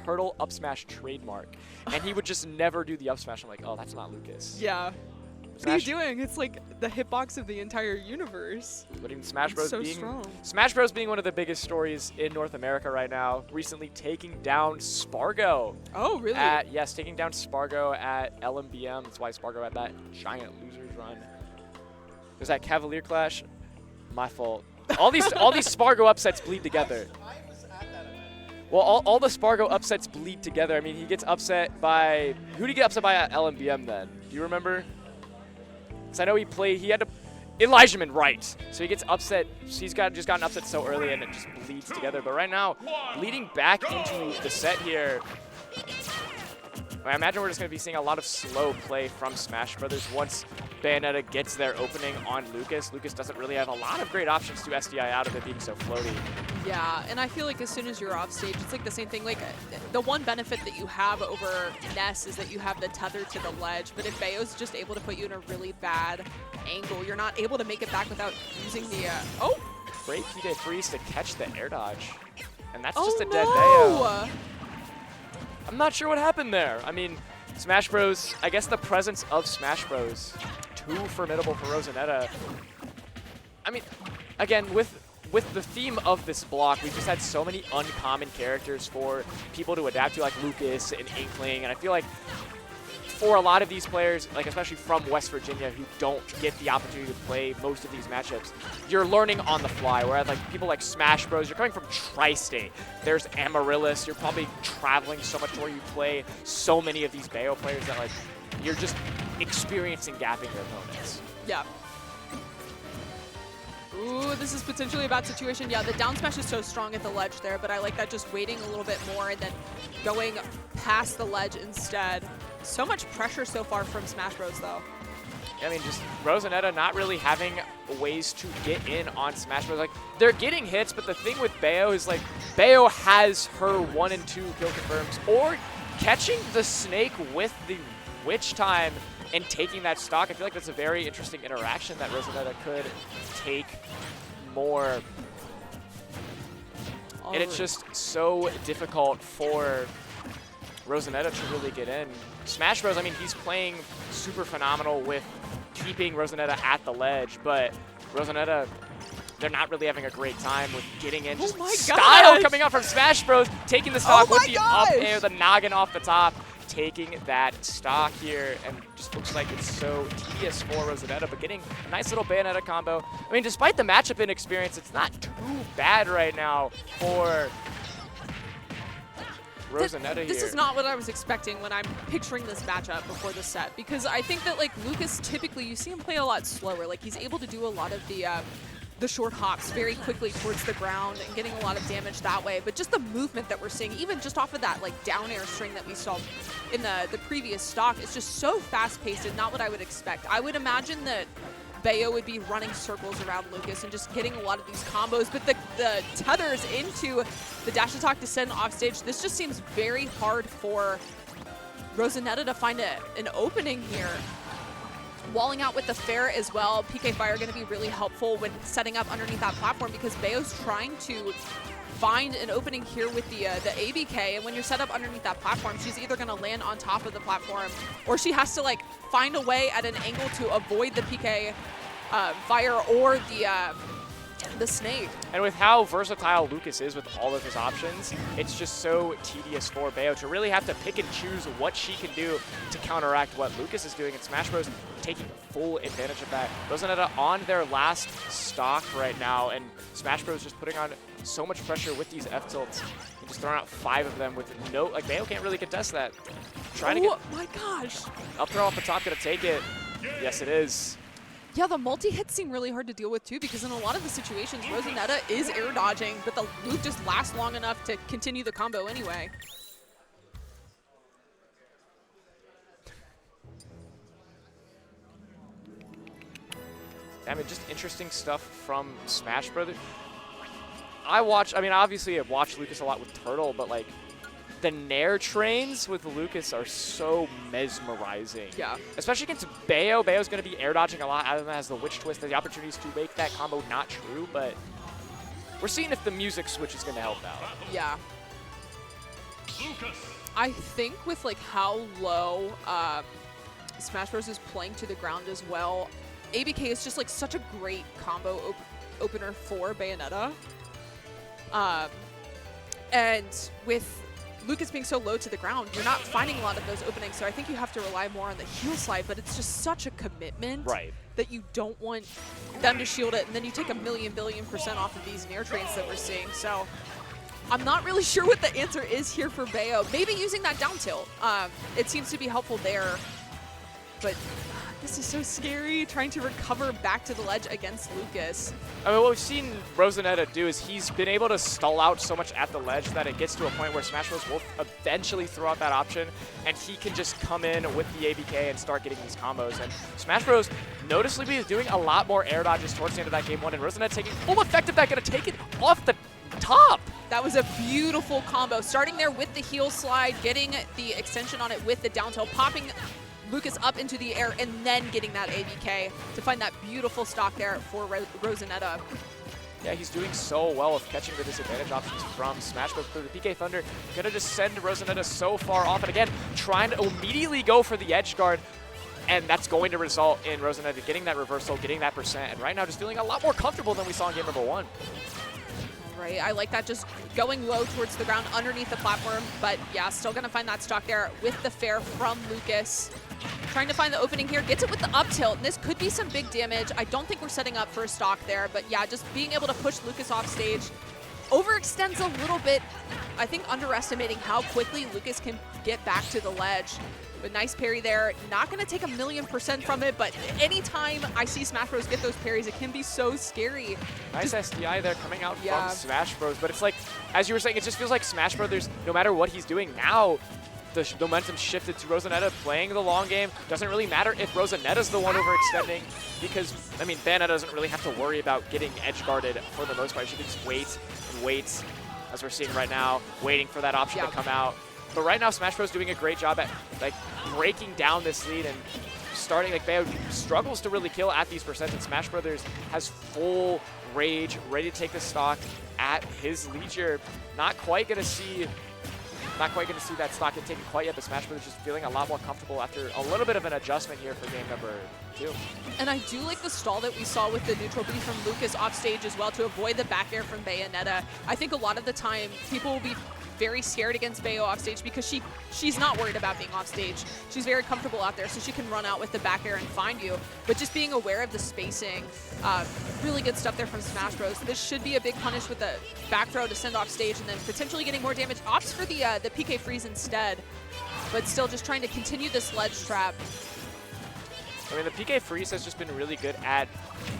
turtle up smash trademark. And he would just never do the up smash. I'm like, oh, that's not Lucas. Yeah. What are you doing? It's like the hitbox of the entire universe. But even Smash Bros. So strong. Smash Bros. Being one of the biggest stories in North America right now, recently taking down Spargo. Oh, really? Yes, taking down Spargo at LMBM. That's why Spargo had that giant losers run. Was that Cavalier Clash? My fault. All these Spargo upsets bleed together. I was at that event. Well, all the Spargo upsets bleed together. I mean, he gets upset by... Who did he get upset by at LMBM then? Do you remember? Because I know he had to... Elijahman, right. So he gets upset. He's just gotten upset so early, and it just bleeds together. But right now, leading back into the set here, I imagine we're just going to be seeing a lot of slow play from Smash Brothers once Bayonetta gets their opening on Lucas. Lucas doesn't really have a lot of great options to SDI out of it being so floaty. Yeah, and I feel like as soon as you're off stage, it's like the same thing. Like, the one benefit that you have over Ness is that you have the tether to the ledge, but if Bayo's just able to put you in a really bad angle, you're not able to make it back without using the, oh! Great P-Day freeze to catch the air dodge. And that's Oh, just a no! dead Bayo. I'm not sure what happened there. I mean, Smash Bros, I guess the presence of Smash Bros, too formidable for Rosanetta. I mean, again, with the theme of this block, we've just had so many uncommon characters for people to adapt to, like Lucas and Inkling, and I feel like for a lot of these players, like especially from West Virginia, who don't get the opportunity to play most of these matchups, you're learning on the fly. Whereas like people like Smash Bros, you're coming from Tri-State. There's Amaryllis. You're probably traveling so much more. You play so many of these Bayo players that like you're just experiencing gapping your opponents. Yeah. Ooh, this is potentially a bad situation. Yeah, the down smash is so strong at the ledge there, but I like that just waiting a little bit more and then going past the ledge instead. So much pressure so far from Smash Bros, though. I mean, just Rosanetta not really having ways to get in on Smash Bros. Like, they're getting hits, but the thing with Bayo is, like, Bayo has her 1 and 2 kill confirms, or catching the snake with the witch time and taking that stock. I feel like that's a very interesting interaction that Rosanetta could take more. And it's just so difficult for Rosanetta to really get in. Smash Bros, I mean, he's playing super phenomenal with keeping Rosanetta at the ledge, but Rosanetta, they're not really having a great time with getting in. Just style coming out from Smash Bros, taking the stock with the up air, the noggin off the top, taking that stock here, and just looks like it's so tedious for Rosanetta, but getting a nice little Bayonetta combo. I mean, despite the matchup inexperience, it's not too bad right now for Rosanetta here. This is not what I was expecting when I'm picturing this matchup before the set, because I think that like Lucas typically, you see him play a lot slower. Like he's able to do a lot of the short hops very quickly towards the ground and getting a lot of damage that way. But just the movement that we're seeing, even just off of that like down air string that we saw in the previous stock, is just so fast paced and not what I would expect. I would imagine that Bayo would be running circles around Lucas and just getting a lot of these combos, but the tethers into the dash attack descent off stage, this just seems very hard for Rosanetta to find an opening here. Walling out with the fair as well. PK Fire going to be really helpful when setting up underneath that platform, because Bayo's trying to find an opening here with the ABK, and when you're set up underneath that platform, she's either going to land on top of the platform or she has to like find a way at an angle to avoid the PK Fire or the snake. And with how versatile Lucas is with all of his options, it's just so tedious for Bayo to really have to pick and choose what she can do to counteract what Lucas is doing, and Smash Bros taking full advantage of that. Rosanetta on their last stock right now, and Smash Bros just putting on so much pressure with these F tilts and just throwing out 5 of them with no, like Bayo can't really contest that. Trying to get, my gosh. Up throw off the top, gonna take it. Yes, it is. Yeah, the multi-hits seem really hard to deal with too, because in a lot of the situations, Rosanetta is air dodging, but the loop just lasts long enough to continue the combo anyway. I mean, just interesting stuff from Smash Brothers. I mean, obviously I've watched Lucas a lot with Turtle, but like, the Nair trains with Lucas are so mesmerizing. Yeah. Especially against Bayo. Bayo's going to be air dodging a lot. Adam has the Witch Twist, the opportunities to make that combo not true, but we're seeing if the music switch is going to help out. Yeah. I think with like how low Smashbros is playing to the ground as well, ABK is just like such a great combo opener for Bayonetta. And with Lucas being so low to the ground, you're not finding a lot of those openings, so I think you have to rely more on the heal slide, but it's just such a commitment that you don't want them to shield it, and then you take a billion% off of these nair trains that we're seeing. So I'm not really sure what the answer is here for Bayo. Maybe using that down tilt. It seems to be helpful there, but this is so scary, trying to recover back to the ledge against Lucas. I mean, what we've seen Rosanetta do is he's been able to stall out so much at the ledge that it gets to a point where Smashbros will eventually throw out that option, and he can just come in with the ABK and start getting these combos. And Smashbros noticeably is doing a lot more air dodges towards the end of that game one, and Rosanetta taking full effect of that, going to take it off the top. That was a beautiful combo. Starting there with the heel slide, getting the extension on it with the down tilt, popping Lucas up into the air, and then getting that ABK to find that beautiful stock there for Rosanetta. Yeah, he's doing so well with catching the disadvantage options from Smashbros. The PK Thunder gonna just send Rosanetta so far off, and again, trying to immediately go for the edge guard, and that's going to result in Rosanetta getting that reversal, getting that percent, and right now just feeling a lot more comfortable than we saw in game number one. Right, I like that, just going low towards the ground underneath the platform, but yeah, still gonna find that stock there with the fair from Lucas. Trying to find the opening here, gets it with the up tilt, and this could be some big damage. I don't think we're setting up for a stock there, but yeah, just being able to push Lucas off stage. Overextends a little bit, I think underestimating how quickly Lucas can get back to the ledge. But nice parry there. Not going to take 1,000,000% from it, but anytime I see Smashbros get those parries, it can be so scary. Nice SDI there coming out from Smashbros, but it's like, as you were saying, it just feels like Smashbros, no matter what he's doing now, the momentum shifted to Rosanetta playing the long game. Doesn't really matter if Rosanetta's the one overextending, because, I mean, Bayonetta doesn't really have to worry about getting edge guarded for the most part. She can just wait and wait, as we're seeing right now, waiting for that option to come out. But right now, Smashbros doing a great job at like breaking down this lead and starting. Like Bayo struggles to really kill at these percents, and Smash Brothers has full rage, ready to take the stock at his leisure. Not quite gonna see that stock get taken quite yet, but Smash Brothers just feeling a lot more comfortable after a little bit of an adjustment here for game number 2. And I do like the stall that we saw with the neutral B from Lucas off stage as well to avoid the back air from Bayonetta. I think a lot of the time people will be very scared against Bayo off stage because she's not worried about being off stage. She's very comfortable out there, so she can run out with the back air and find you. But just being aware of the spacing, really good stuff there from Smash Bros. This should be a big punish with the back throw to send off stage and then potentially getting more damage. Opts for the PK freeze instead, but still just trying to continue this ledge trap. I mean, the PK freeze has just been really good at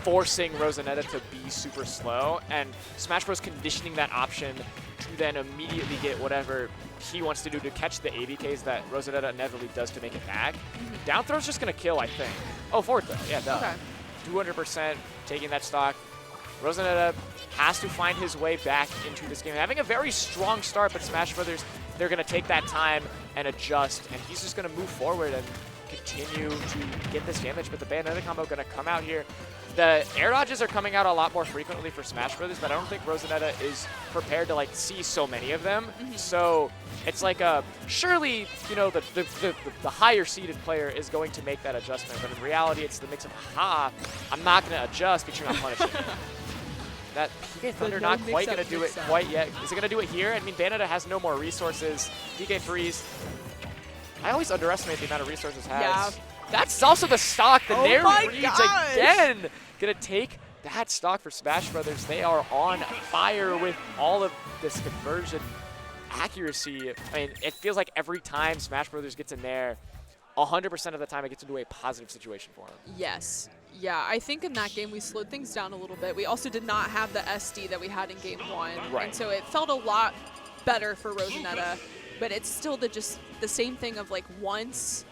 forcing Rosanetta to be super slow, and Smash Bros. Conditioning that option to then immediately get whatever he wants to do to catch the ABKs that Rosanetta inevitably does to make it back. Down throw's just going to kill, I think. Oh, forward throw. Yeah, duh. Okay. 200% taking that stock. Rosanetta has to find his way back into this game. Having a very strong start, but Smash Brothers, they're going to take that time and adjust, and he's just going to move forward and continue to get this damage, but the Bayonetta combo going to come out here. The air dodges are coming out a lot more frequently for Smash Brothers, but I don't think Rosanetta is prepared to like see so many of them. So it's like surely, you know, the higher seeded player is going to make that adjustment, but in reality it's the mix of, I'm not going to adjust because you're not punishing me. That PK Thunder not quite going to do it quite yet. Is it going to do it here? I mean, Bayonetta has no more resources. PK freeze. I always underestimate the amount of resources it has. Yeah. That's also the stock. The Nair reads gosh. again. Gonna take that stock for Smash Brothers. They are on fire with all of this conversion accuracy. I mean, it feels like every time Smash Brothers gets in there, 100% of the time it gets into a positive situation for them. Yes. Yeah, I think in that game we slowed things down a little bit. We also did not have the SD that we had in game 1. Right. And so it felt a lot better for Rosanetta. But it's still just the same thing of like once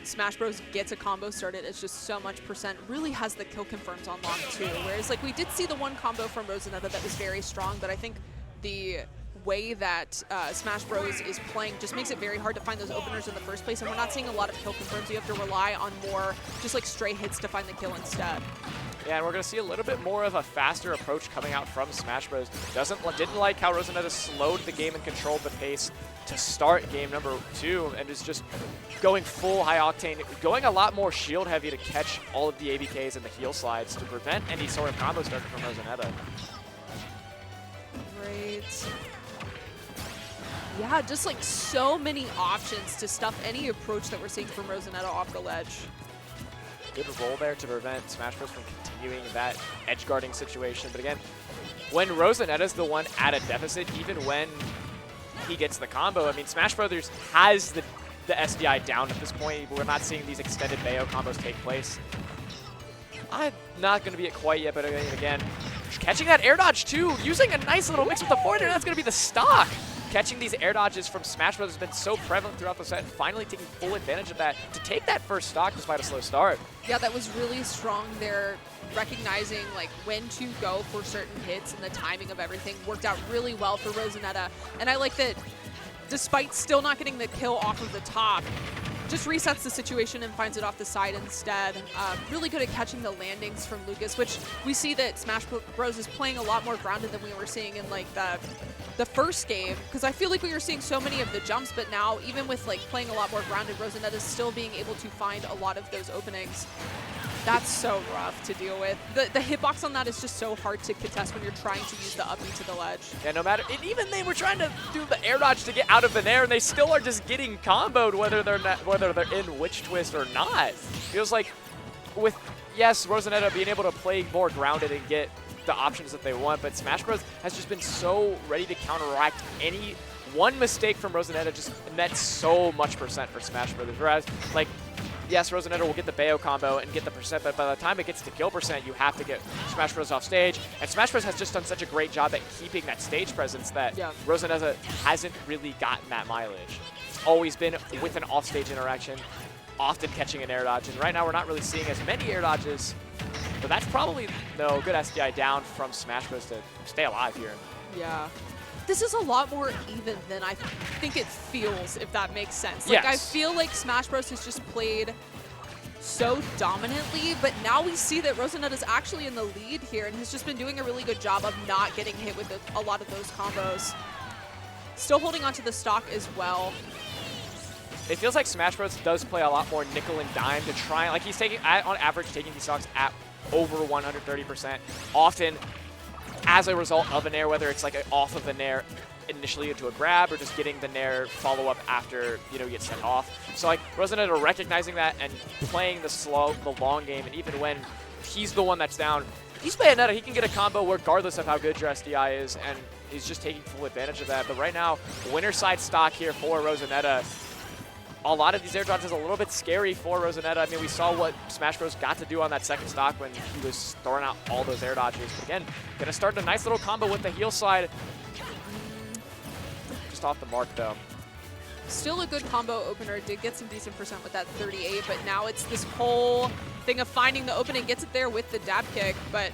Smash Bros gets a combo started, it's just so much percent. Really has the kill confirms on lock too. Whereas like we did see the one combo from Rosanetta that was very strong, but I think the way that Smash Bros is playing just makes it very hard to find those openers in the first place, and we're not seeing a lot of kill confirms. You have to rely on more just like stray hits to find the kill instead. Yeah, and we're going to see a little bit more of a faster approach coming out from Smashbros. Didn't like how Rosanetta slowed the game and controlled the pace to start game number 2, and is just going full high octane, going a lot more shield heavy to catch all of the ABKs and the heal slides to prevent any sort of combo starter from Rosanetta. Great. Yeah, just like so many options to stuff any approach that we're seeing from Rosanetta off the ledge. Good roll there to prevent Smashbros from continuing that edge guarding situation. But again, when Rosanetta's the one at a deficit, even when he gets the combo, I mean, Smash Brothers has the SDI down at this point. We're not seeing these extended Bayo combos take place. I'm not going to be it quite yet, but again, catching that air dodge too, using a nice little mix with the forward air, that's going to be the stock. Catching these air dodges from Smash Bros. Has been so prevalent throughout the set, and finally taking full advantage of that to take that first stock despite a slow start. Yeah, that was really strong there, recognizing like when to go for certain hits, and the timing of everything worked out really well for Rosanetta. And I like that despite still not getting the kill off of the top, just resets the situation and finds it off the side instead. Really good at catching the landings from Lucas, which we see that Smash Bros. Is playing a lot more grounded than we were seeing in like the first game, because I feel like we were seeing so many of the jumps, but now even with like playing a lot more grounded, Rosanetta is still being able to find a lot of those openings. That's so rough to deal with. The hitbox on that is just so hard to contest when you're trying to use the uppy to the ledge. Yeah, no matter, and even they were trying to do the air dodge to get out of an air, and they still are just getting comboed whether they're in Witch Twist or not. Feels like with, yes, Rosanetta being able to play more grounded and get the options that they want, but Smash Bros. Has just been so ready to counteract any one mistake from Rosanetta, just meant so much percent for Smash Bros. Whereas, like, yes, Rosanetta will get the Bayo combo and get the percent, but by the time it gets to kill percent, you have to get Smash Bros. Off stage. And Smash Bros. Has just done such a great job at keeping that stage presence that Rosanetta hasn't really gotten that mileage. It's always been with an off-stage interaction, often catching an air dodge. And right now, we're not really seeing as many air dodges, but that's probably, no, good SDI down from Smash Bros. To stay alive here. Yeah. This is a lot more even than I think it feels, if that makes sense. Yes. Like, I feel like Smash Bros. Has just played so dominantly, but now we see that Rosanetta's actually in the lead here and has just been doing a really good job of not getting hit with a lot of those combos. Still holding onto the stock as well. It feels like Smash Bros. Does play a lot more nickel and dime to try, like he's taking, on average, taking these stocks at over 130%, often as a result of a nair, whether it's like off of a nair initially into a grab or just getting the nair follow-up after, you know, you get sent off. So like Rosanetta recognizing that and playing the long game, and even when he's the one that's down, he's Bayonetta, he can get a combo regardless of how good your SDI is, and he's just taking full advantage of that. But right now, winner side stock here for Rosanetta. A lot of these air dodges a little bit scary for Rosanetta. I mean, we saw what Smash Bros. Got to do on that second stock when he was throwing out all those air dodges. But again, gonna start a nice little combo with the heel slide. Just off the mark, though. Still a good combo opener. Did get some decent percent with that 38, but now it's this whole thing of finding the opening. Gets it there with the dab kick, but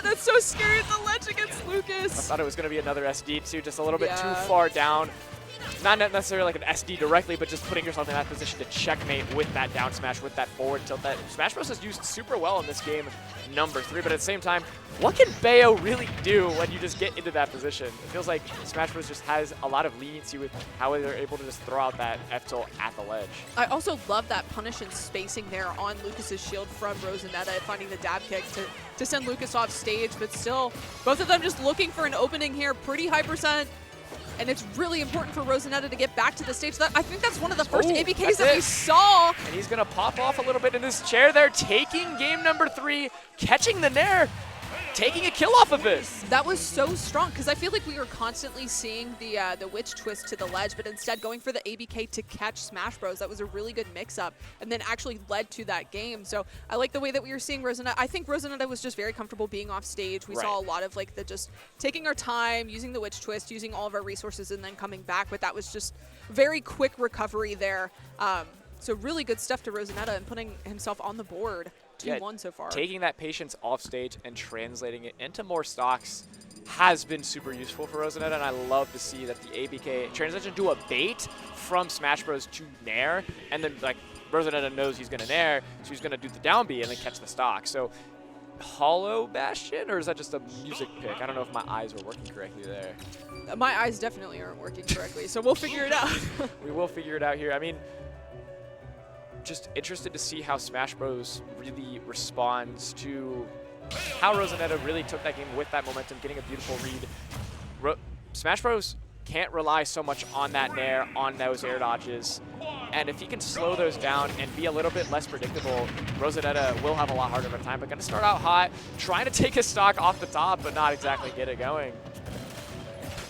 that's so scary at the ledge against Lucas. I thought it was gonna be another SD, too, just a little bit too far down. Not necessarily like an SD directly, but just putting yourself in that position to checkmate with that down smash, with that forward tilt that Smash Bros. Has used super well in this game number 3. But at the same time, what can Bayo really do when you just get into that position? It feels like Smash Bros. Just has a lot of leniency with how they're able to just throw out that F tilt at the ledge. I also love that punish and spacing there on Lucas's shield from Rosanetta, finding the dab kick to send Lucas off stage. But still, both of them just looking for an opening here, pretty high percent. And it's really important for Rosanetta to get back to the stage. I think that's one of the first ABKs that we saw. And he's going to pop off a little bit in this chair there, taking game number 3, catching the nair, taking a kill off of it. That was so strong, because I feel like we were constantly seeing the Witch Twist to the ledge, but instead going for the ABK to catch Smash Bros. That was a really good mix-up, and then actually led to that game. So I like the way that we were seeing Rosanetta. I think Rosanetta was just very comfortable being off stage. We saw a lot of like the just taking our time, using the Witch Twist, using all of our resources, and then coming back. But that was just very quick recovery there. So really good stuff to Rosanetta and putting himself on the board. 2-1 so far. Taking that patience off stage and translating it into more stocks has been super useful for Rosanetta, and I love to see that the ABK transition to a bait from Smash Bros. To nair, and then like Rosanetta knows he's going to nair, so he's going to do the down B and then catch the stock. So hollow Bastion, or is that just a music pick? I don't know if my eyes were working correctly there. My eyes definitely aren't working correctly, so we'll figure it out. We will figure it out here. I mean, just interested to see how Smash Bros. Really responds to how Rosanetta really took that game with that momentum, getting a beautiful read. Smash Bros. Can't rely so much on that nair, on those air dodges. And if he can slow those down and be a little bit less predictable, Rosanetta will have a lot harder of a time. But going to start out hot, trying to take his stock off the top, but not exactly get it going.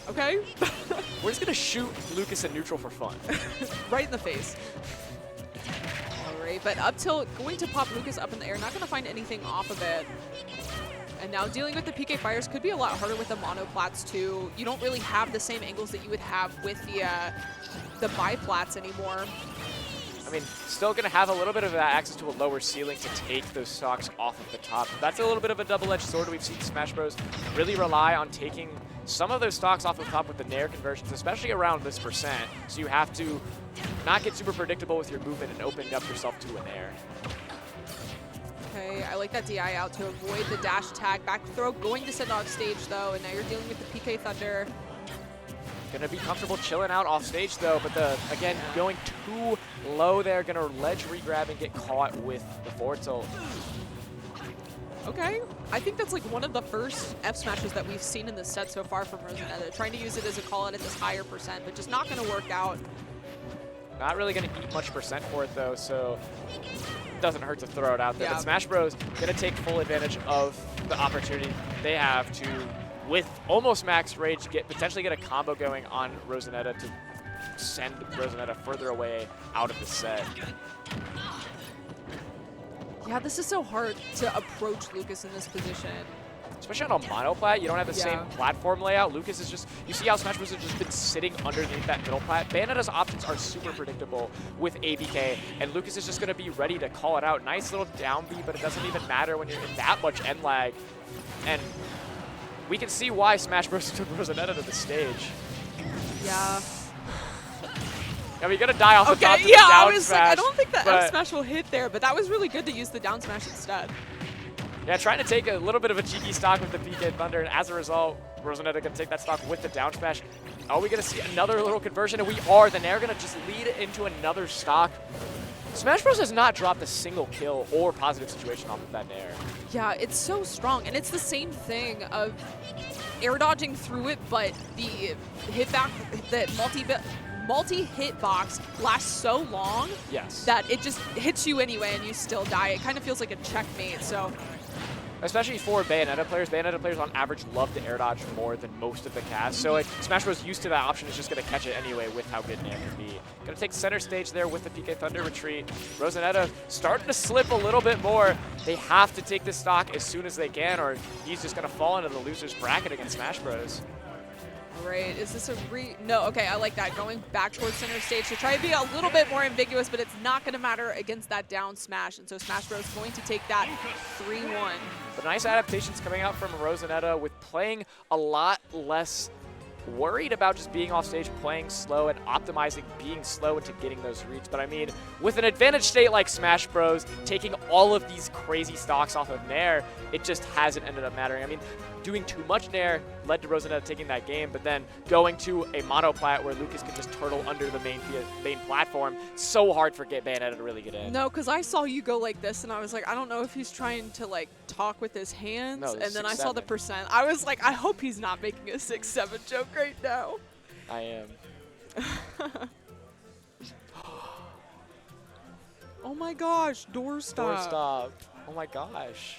Okay. We're just going to shoot Lucas in neutral for fun. Right in the face. All right, but up tilt, going to pop Lucas up in the air, not going to find anything off of it. And now dealing with the PK fires could be a lot harder with the monoplats too. You don't really have the same angles that you would have with the biplats anymore. I mean, still going to have a little bit of that access to a lower ceiling to take those stocks off of the top. That's a little bit of a double-edged sword. We've seen Smash Bros. Really rely on taking some of those stocks off the top with the nair conversions, especially around this %. So you have to not get super predictable with your movement and opening up yourself to a nair. Okay, I like that DI out to avoid the dash tag. Back throw going to send off stage though, and now you're dealing with the PK Thunder. Gonna be comfortable chilling out off stage though, but again, going too low there, gonna ledge regrab and get caught with the forward tilt. Okay, I think that's like one of the first F smashes that we've seen in this set so far from Rosanetta. Trying to use it as a call out at this higher %, but just not gonna work out. Not really gonna eat much % for it though, so doesn't hurt to throw it out there. Yeah. But Smash Bros. Gonna take full advantage of the opportunity they have to, with almost max rage, potentially get a combo going on Rosanetta to send Rosanetta further away out of the set. Yeah, this is so hard to approach Lucas in this position. Especially on a monoplat, you don't have the Yeah. same platform layout. Lucas is just, you see how Smash Bros. Has just been sitting underneath that middle plat. Bayonetta's options are super predictable with ABK, and Lucas is just going to be ready to call it out. Nice little down B, but it doesn't even matter when you're in that much end lag. And we can see why Smash Bros. Took Rosanetta to the stage. Yeah. I mean, you're going to die off the top Okay, to yeah, the down I was smash, like, I don't think that but F smash will hit there, but that was really good to use the down smash instead. yeah, trying to take a little bit of a cheeky stock with the PK Thunder, and as a result, Rosanetta going to take that stock with the down smash. Are we going to see another little conversion? And we are. Then they're going to just lead it into another stock. Smash Bros. Has not dropped a single kill or positive situation off of that nair. Yeah, it's so strong, and it's the same thing of air dodging through it, but the hitback, the multi-hit box lasts so long Yes. that it just hits you anyway and you still die. It kind of feels like a checkmate, so. Especially for Bayonetta players. Bayonetta players on average love to air dodge more than most of the cast. So like, Smash Bros. Used to that option is just going to catch it anyway with how good nair can be. Going to take center stage there with the PK Thunder retreat. Rosanetta starting to slip a little bit more. They have to take this stock as soon as they can, or he's just going to fall into the loser's bracket against Smash Bros. All right, is this a no, okay, I like that. Going back towards center stage to try to be a little bit more ambiguous, but it's not going to matter against that down smash. And so Smash Bros. Going to take that 3-1. But nice adaptations coming out from Rosanetta with playing a lot less worried about just being off stage, playing slow and optimizing being slow into getting those reads. But I mean, with an advantage state like Smash Bros, taking all of these crazy stocks off of nair, it just hasn't ended up mattering. I mean, doing too much nair led to Rosanetta taking that game, but then going to a monoplat where Lucas can just turtle under the main platform, so hard for Bayonetta to really get in. No, because I saw you go like this, and I was like, I don't know if he's trying to like talk with his hands. No, and then I saw the %. I was like, I hope he's not making a 6-7 joke right now. I am. Oh my gosh, door stop. Door stop. Oh my gosh.